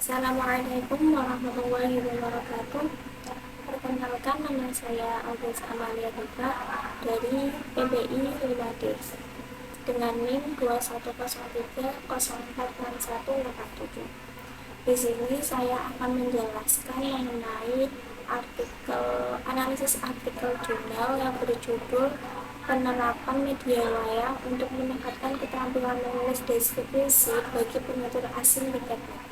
Assalamualaikum warahmatullahi wabarakatuh. Perkenalkan, nama saya Agus Amalia Dika dari PBI 5D dengan NIM 2103046187. Di sini saya akan menjelaskan mengenai analisis artikel jurnal yang berjudul penerapan media wayang untuk meningkatkan keterampilan menulis deskripsi bagi penutur asing di media.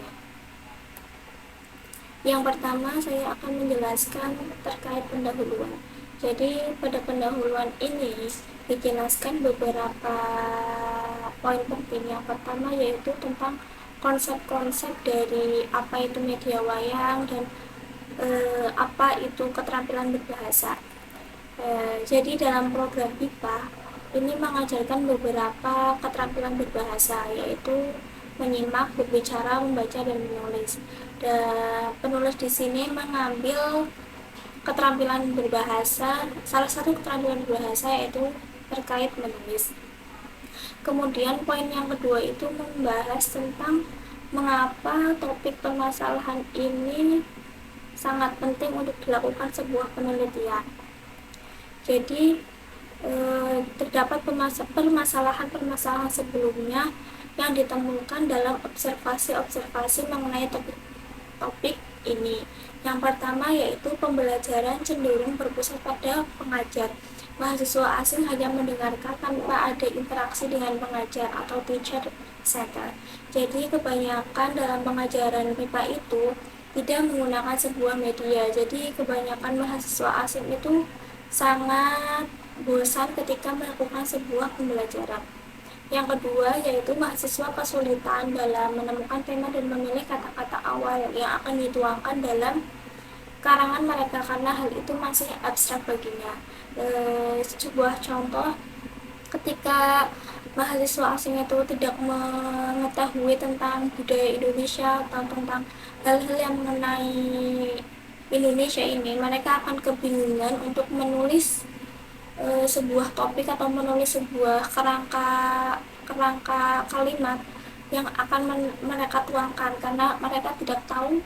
Yang pertama, saya akan menjelaskan terkait pendahuluan. Jadi pada pendahuluan ini dijelaskan beberapa poin penting. Yang pertama yaitu tentang konsep-konsep dari apa itu media wayang dan apa itu keterampilan berbahasa. Jadi dalam program IPA ini mengajarkan beberapa keterampilan berbahasa, yaitu menyimak, berbicara, membaca, dan menulis. Dan penulis di sini mengambil keterampilan berbahasa, salah satu keterampilan berbahasa yaitu terkait menulis. Kemudian poin yang kedua itu membahas tentang mengapa topik permasalahan ini sangat penting untuk dilakukan sebuah penelitian. Jadi terdapat permasalahan-permasalahan sebelumnya yang ditemukan dalam observasi-observasi mengenai topik ini. Yang pertama yaitu pembelajaran cenderung berpusat pada pengajar. Mahasiswa asing hanya mendengarkan tanpa ada interaksi dengan pengajar atau teacher center. Jadi kebanyakan dalam pengajaran MIPA itu tidak menggunakan sebuah media. Jadi kebanyakan mahasiswa asing itu sangat bosan ketika melakukan sebuah pembelajaran. Yang kedua yaitu mahasiswa kesulitan dalam menemukan tema dan memilih kata-kata awal yang akan dituangkan dalam karangan mereka karena hal itu masih abstrak baginya. Sebuah contoh, ketika mahasiswa asing itu tidak mengetahui tentang budaya Indonesia atau tentang hal-hal yang mengenai Indonesia ini, mereka akan kebingungan untuk menulis sebuah topik atau menulis sebuah kerangka kalimat yang akan mereka tuangkan karena mereka tidak tahu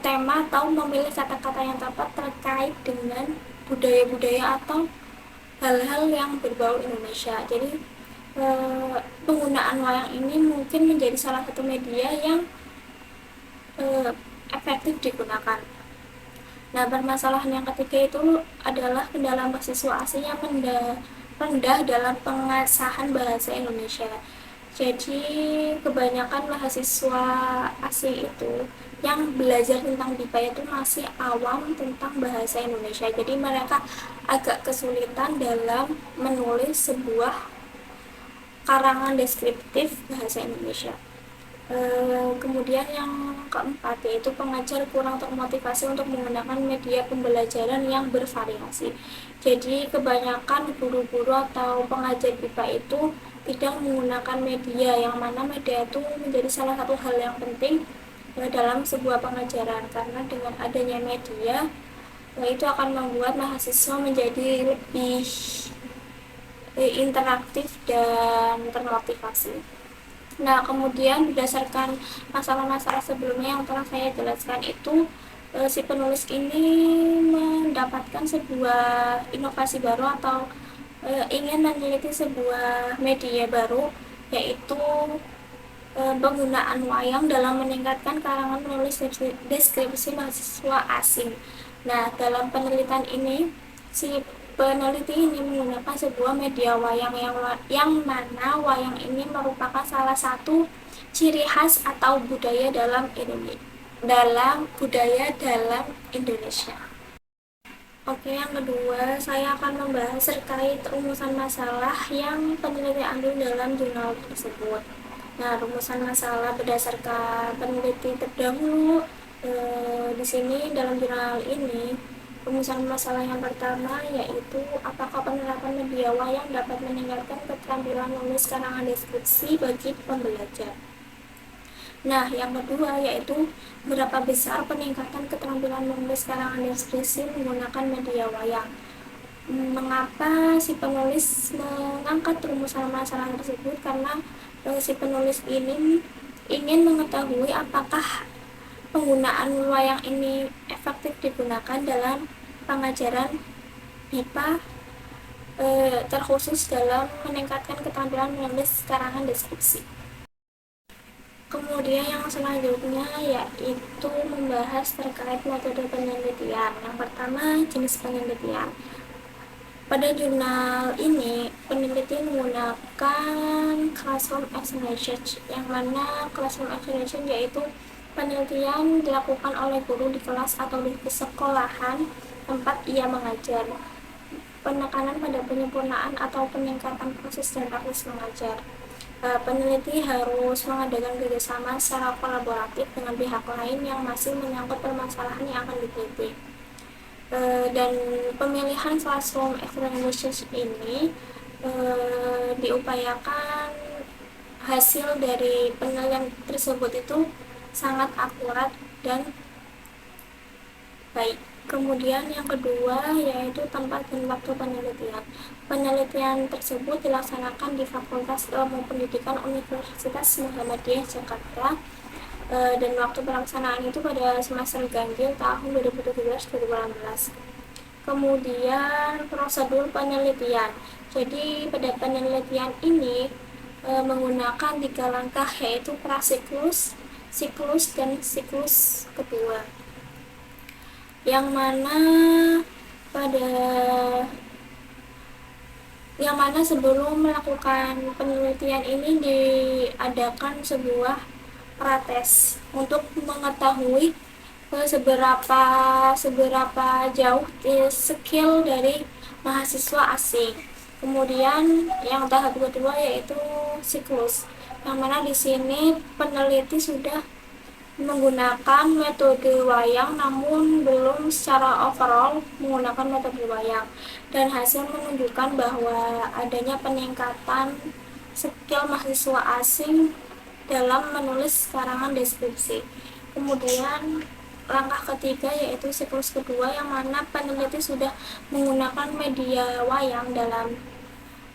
tema atau memilih kata-kata yang tepat terkait dengan budaya-budaya atau hal-hal yang berbau Indonesia. Jadi penggunaan wayang ini mungkin menjadi salah satu media yang efektif digunakan. Nah, permasalahan yang ketiga itu adalah kendala mahasiswa asing yang rendah dalam pengasahan bahasa Indonesia. Jadi kebanyakan mahasiswa asing itu yang belajar tentang BIPA itu masih awam tentang bahasa Indonesia. Jadi mereka agak kesulitan dalam menulis sebuah karangan deskriptif bahasa Indonesia. Kemudian yang keempat yaitu pengajar kurang termotivasi untuk menggunakan media pembelajaran yang bervariasi. Jadi kebanyakan guru-guru atau pengajar BIPA itu tidak menggunakan media, yang mana media itu menjadi salah satu hal yang penting dalam sebuah pengajaran, karena dengan adanya media itu akan membuat mahasiswa menjadi lebih interaktif dan termotivasi. Nah, kemudian berdasarkan masalah-masalah sebelumnya yang telah saya jelaskan itu, si penulis ini mendapatkan sebuah inovasi baru atau ingin meneliti sebuah media baru, yaitu penggunaan wayang dalam meningkatkan kalangan menulis deskripsi mahasiswa asing. Nah, dalam penelitian ini si peneliti ini menggunakan sebuah media wayang yang mana wayang ini merupakan salah satu ciri khas atau budaya dalam Indonesia. Oke, yang kedua saya akan membahas terkait rumusan masalah yang peneliti ambil dalam jurnal tersebut. Nah, rumusan masalah berdasarkan peneliti terdahulu di sini dalam jurnal ini, rumusan masalah yang pertama yaitu apakah penerapan media wayang dapat meningkatkan keterampilan menulis karangan deskripsi bagi pembelajar. Nah, yang kedua yaitu berapa besar peningkatan keterampilan menulis karangan deskripsi menggunakan media wayang. Mengapa si penulis mengangkat rumusan masalah tersebut? Karena si penulis ini ingin mengetahui apakah penggunaan wayang ini efektif digunakan dalam pengajaran BIPA, terkhusus dalam meningkatkan keterampilan menulis karangan deskripsi. Kemudian yang selanjutnya yaitu membahas terkait metode penelitian. Yang pertama, jenis penelitian. Pada jurnal ini, peneliti menggunakan classroom examination, yang mana classroom examination yaitu penelitian dilakukan oleh guru di kelas atau di sekolahan tempat ia mengajar. Penekanan pada penyempurnaan atau peningkatan proses dan praktis mengajar. Peneliti harus mengadakan kerjasama secara kolaboratif dengan pihak lain yang masih menyangkut permasalahan yang akan diteliti. Dan pemilihan classroom examination ini diupayakan hasil dari penelitian tersebut itu sangat akurat dan baik. Kemudian yang kedua yaitu tempat dan waktu penelitian. Penelitian tersebut dilaksanakan di Fakultas Ilmu Pendidikan Universitas Muhammadiyah Jakarta, dan waktu pelaksanaan itu pada semester ganjil tahun 2017-2018. Kemudian prosedur penelitian. Jadi pada penelitian ini menggunakan 3 langkah, yaitu prasiklus, siklus, dan siklus kedua, yang mana sebelum melakukan penelitian ini diadakan sebuah prates untuk mengetahui seberapa jauh skill dari mahasiswa asing. Kemudian yang tahap kedua yaitu siklus, yang mana di sini peneliti sudah menggunakan metode wayang namun belum secara overall menggunakan metode wayang, dan hasil menunjukkan bahwa adanya peningkatan skill mahasiswa asing dalam menulis karangan deskripsi. Kemudian langkah ketiga yaitu siklus kedua, yang mana peneliti sudah menggunakan media wayang dalam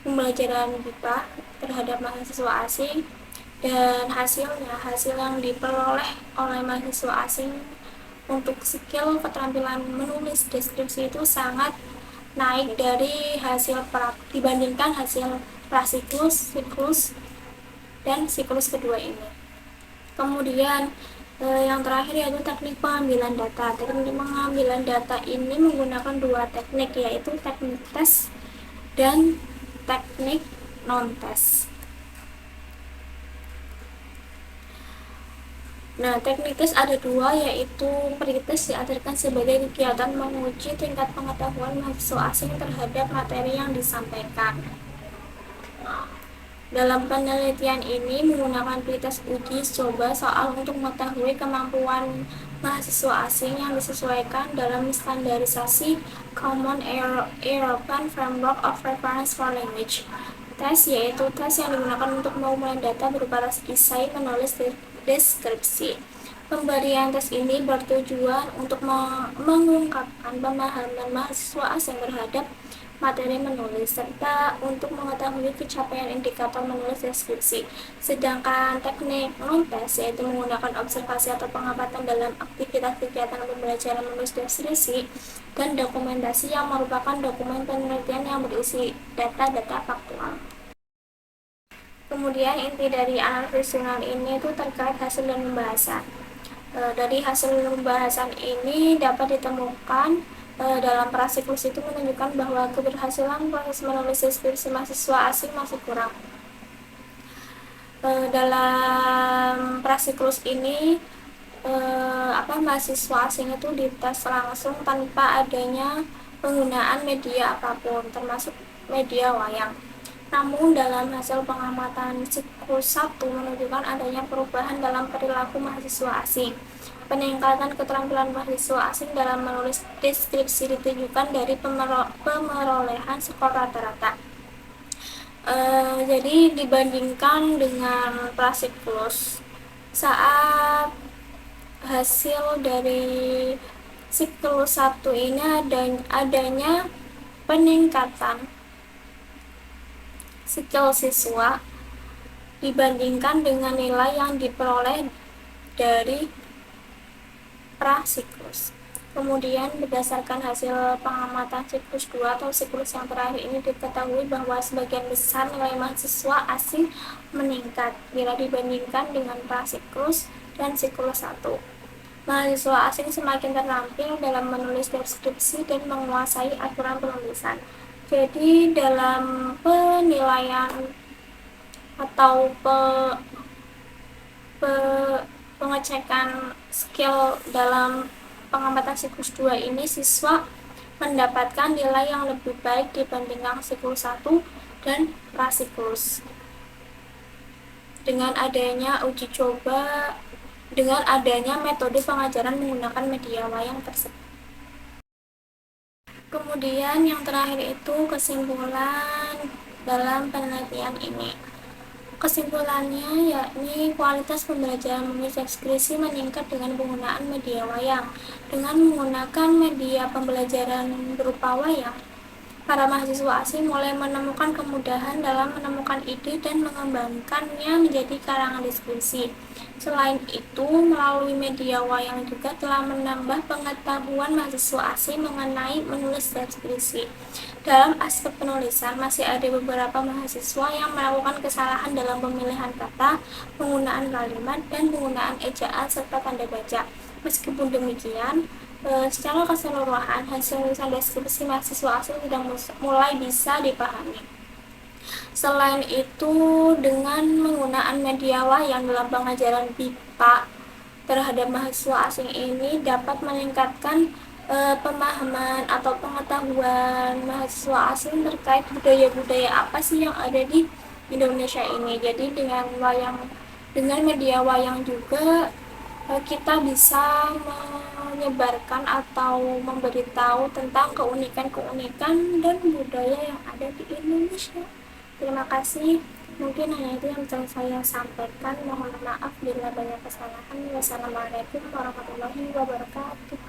pembelajaran BIPA terhadap mahasiswa asing, dan hasil yang diperoleh oleh mahasiswa asing untuk skill keterampilan menulis deskripsi itu sangat naik dari dibandingkan hasil prasiklus, siklus, dan siklus kedua ini. Kemudian yang terakhir yaitu teknik pengambilan data. Teknik pengambilan data ini menggunakan 2 teknik, yaitu teknik tes dan teknik non-tes. Nah, teknik tes ada 2, yaitu pretest diartikan sebagai kegiatan menguji tingkat pengetahuan mahasiswa asing terhadap materi yang disampaikan. Dalam penelitian ini menggunakan pretest uji coba soal untuk mengetahui kemampuan mahasiswa asing yang disesuaikan dalam standarisasi Common European Framework of Reference for Language. Tes yaitu tes yang digunakan untuk mengumumkan data berupa esai menulis deskripsi. Pemberian tes ini bertujuan untuk mengungkapkan pemahaman mahasiswa asing terhadap materi menulis serta untuk mengetahui pencapaian indikator menulis deskripsi. Sedangkan teknik non-tes yaitu menggunakan observasi atau pengamatan dalam aktivitas kegiatan pembelajaran menulis deskripsi dan dokumentasi yang merupakan dokumen penelitian yang berisi data-data faktual. Kemudian inti dari analisis jurnal ini itu terkait hasil dan pembahasan. Dari hasil pembahasan ini dapat ditemukan dalam prasiklus itu menunjukkan bahwa keberhasilan proses menulis deskripsi mahasiswa asing masih kurang. Dalam prasiklus ini mahasiswa asing itu dites langsung tanpa adanya penggunaan media apapun, termasuk media wayang. Namun dalam hasil pengamatan siklus 1 menunjukkan adanya perubahan dalam perilaku mahasiswa asing. Peningkatan keterampilan mahasiswa asing dalam menulis deskripsi ditunjukkan dari pemerolehan skor rata-rata. Jadi dibandingkan dengan prasiklus, saat hasil dari siklus 1 ini adanya peningkatan skill siswa dibandingkan dengan nilai yang diperoleh dari prasiklus. Kemudian berdasarkan hasil pengamatan siklus 2 atau siklus yang terakhir ini diketahui bahwa sebagian besar nilai mahasiswa asing meningkat bila dibandingkan dengan prasiklus dan siklus 1. Mahasiswa asing semakin terampil dalam menulis deskripsi dan menguasai aturan penulisan. Jadi dalam penilaian atau pengecekan skill dalam pengamatan siklus 2 ini, siswa mendapatkan nilai yang lebih baik dibandingkan siklus 1 dan prasiklus. Dengan adanya metode pengajaran menggunakan media wayang tersebut. Kemudian yang terakhir itu kesimpulan dalam penelitian ini. Kesimpulannya yakni kualitas pembelajaran menulis deskripsi meningkat dengan penggunaan media wayang. Dengan menggunakan media pembelajaran berupa wayang, para mahasiswa asing mulai menemukan kemudahan dalam menemukan ide dan mengembangkannya menjadi karangan deskripsi. Selain itu, melalui media wayang juga telah menambah pengetahuan mahasiswa asing mengenai menulis deskripsi. Dalam aspek penulisan, masih ada beberapa mahasiswa yang melakukan kesalahan dalam pemilihan kata, penggunaan kalimat, dan penggunaan ejaan serta tanda baca. Meskipun demikian, secara keseluruhan hasil tulisan deskripsi mahasiswa asing sudah mulai bisa dipahami. Selain itu, dengan menggunakan media wayang dalam pengajaran BIPA terhadap mahasiswa asing ini dapat meningkatkan pemahaman atau pengetahuan mahasiswa asing terkait budaya-budaya apa sih yang ada di Indonesia ini. Jadi dengan media wayang juga kita bisa menyebarkan atau memberitahu tentang keunikan-keunikan dan budaya yang ada di Indonesia. Terima kasih. Mungkin hanya itu yang bisa saya sampaikan. Mohon maaf bila banyak kesalahan. Wassalamualaikum warahmatullahi wabarakatuh.